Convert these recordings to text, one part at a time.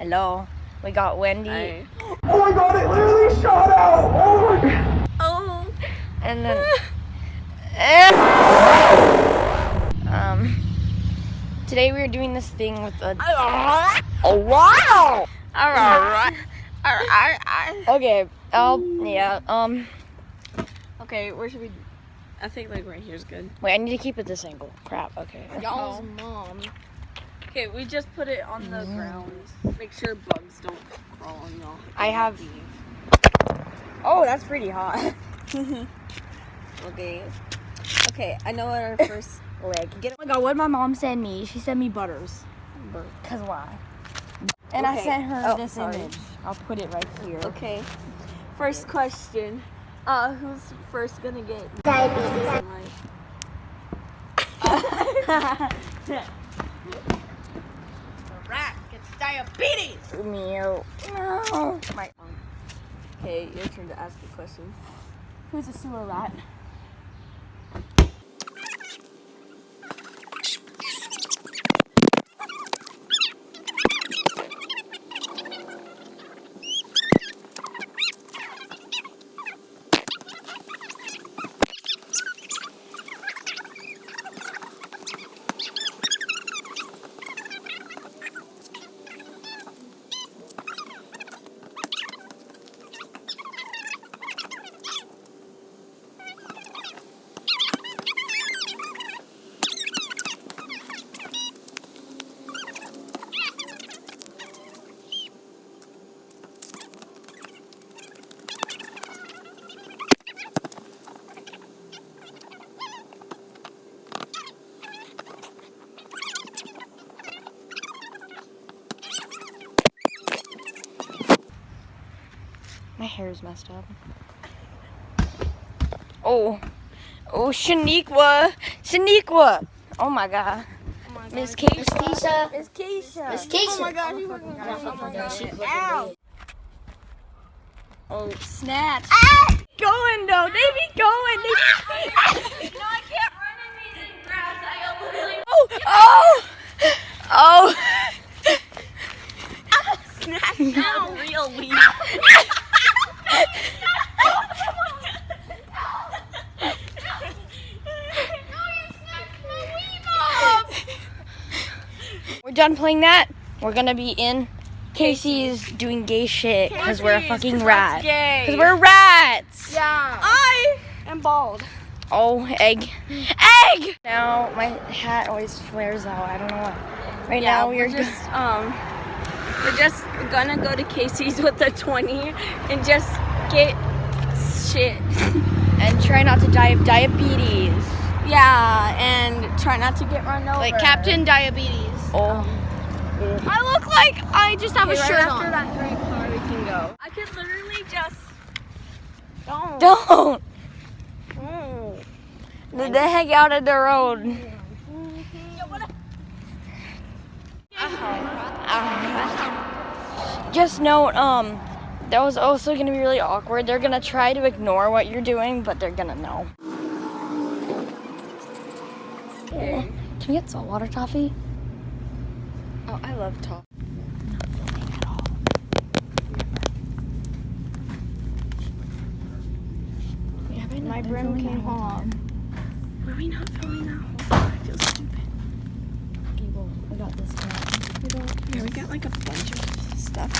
Hello. We got Wendy. Hi. Oh my god, it literally shot out! Oh my god! Oh. And then today we were doing this thing with a Oh wow! Alright. okay. Okay, where should we? I think like right here's good. Wait, I need to keep it this angle. Crap. Okay. Y'all's mom. Okay, we just put it on the ground. Make sure bugs don't crawl on y'all. I have. Oh, that's pretty hot. Okay. Okay, I know what our first leg. Get Oh my god, what did my mom send me? She sent me butters. Cause why? And I Okay. sent her Oh, this sorry. image. I'll put it right here. Okay. First question. Who's first gonna get Diabetes. Rat gets diabetes. Meow. No. Okay, your turn to ask a question. Who's a sewer rat? My hair is messed up. Oh, Shaniqua. Oh my god. Miss Keisha. Miss Keisha. Miss Keisha. Oh my god, you fucking Ow. Oh, snatch. Going though. They be going. No, I can't run in these grass. I literally. Oh. Snatch down real weed. We're done playing that. We're gonna be in Casey's doing gay shit because we're a fucking rat. Because we're rats. Yeah. I am bald. Oh, egg. Now my hat always flares out. I don't know why. Right now we're just gonna go to Casey's with the 20 and just get shit. And try not to die of diabetes. Yeah, and try not to get run over. Like Captain Diabetes. Oh. I look like I just have a Right shirt after on. that drink car, we can go. I could literally just Don't. Oh. The heck out of the road. Just note, that was also gonna be really awkward. They're gonna try to ignore what you're doing, but they're gonna know. Okay. Can we get saltwater toffee? Oh, I love top. My brim came off. Were we not filming that whole time? I feel stupid. Okay, well, we got this one. Yeah, we got like a bunch of stuff.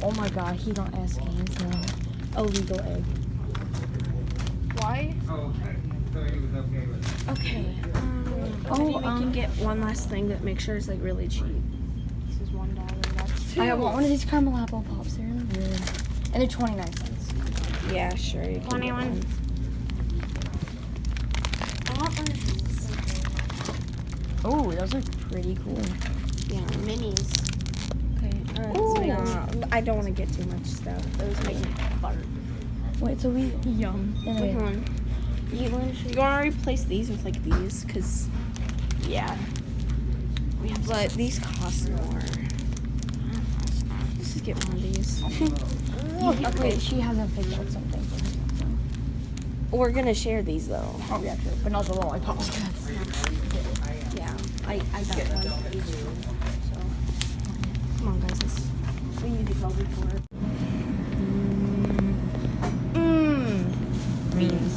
Oh my god, he don't ask games now. Illegal egg. Why? Okay. We can get one last thing that make sure it's like really cheap. This is $1. That's I want one of these caramel apple pops. They're really good. And they're 29 cents. Yeah, sure. You can 21. get one. I want one of these. Oh, those are pretty cool. Yeah, minis. Okay. Ooh. I don't want to get too much stuff. Those make me fart. Wait, so we yum. Which one? You want to replace these with like these? Cause yeah. But these cost more. Let's just get one of these. Okay, she hasn't figured out something for herself. We're gonna share these though. Oh yeah, true. But not the lollipops. Yeah. I got one for you. So, come on, guys. We need to go before.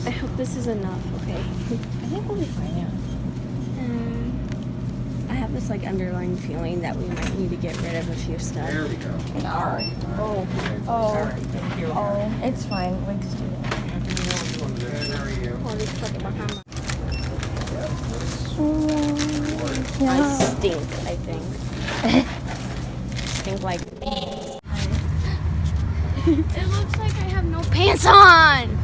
I hope this is enough, okay? I think we'll be fine, yeah. I have this like underlying feeling that we might need to get rid of a few stuff. There we go. Oh, it's fine. We just do that. There we go. I stink, I think. Stink like. It looks like I have no pants on.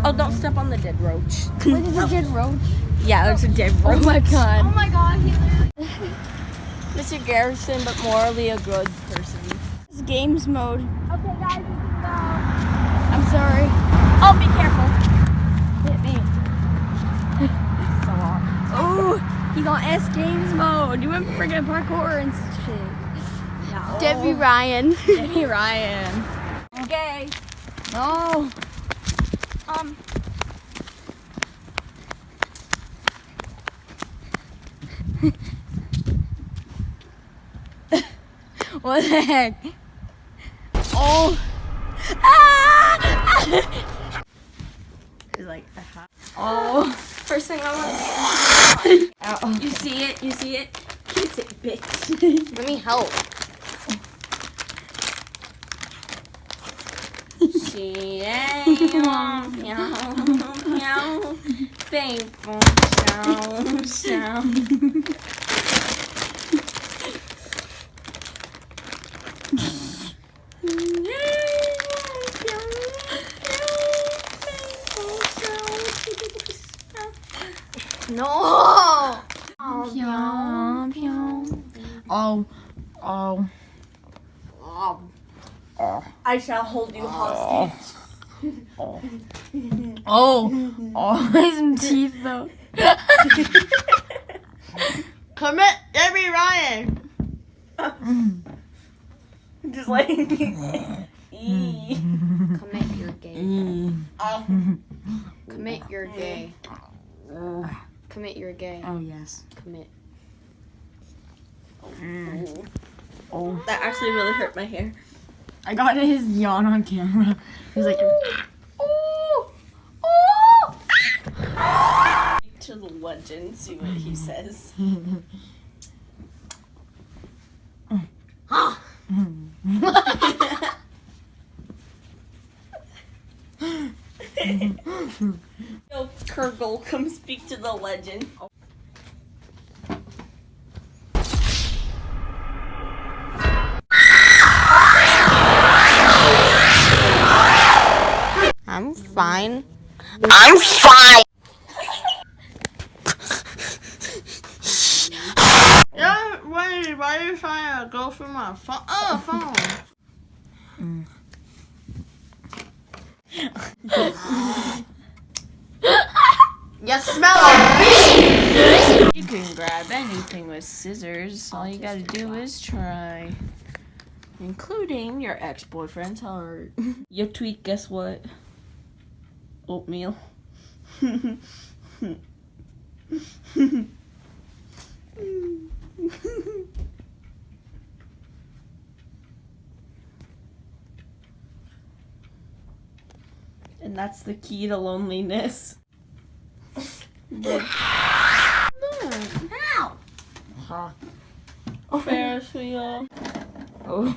Oh, don't step on the dead roach. What is a dead roach? Yeah, it's a dead roach. Oh my god. Oh my god, he literally. Mr. Garrison, but morally a good person. It's games mode. Okay, guys, we can go. I'm sorry. Oh, be careful. Hit me. Oh, he's on S Games mode. You went freaking parkour and shit. No. Debbie Ryan. Debbie Ryan. Gay. No. What the heck? Oh. Ah! It's like, oh. First thing I want. You see it? You see it? Kiss it, bitch. Let me help. She ain't on meow, faithful show. No. Oh. I shall hold you hostage. His teeth though. Commit Debbie Ryan. Just like Commit your gay. Commit your gay. Commit your gay. Oh yes. Commit. That actually really hurt my hair. I got his yawn on camera. He's like, To the legend, see what he says. Yo, Kurgle, come speak to the legend. I'm fine. Yeah, Wendy, why are you trying to go through my phone? Oh, phone. You smell it. You can grab anything with scissors. All you gotta do is try. Including your ex-boyfriend's heart. Yo, Tweek, guess what? Oatmeal. And that's the key to loneliness. Ferris wheel. Oh.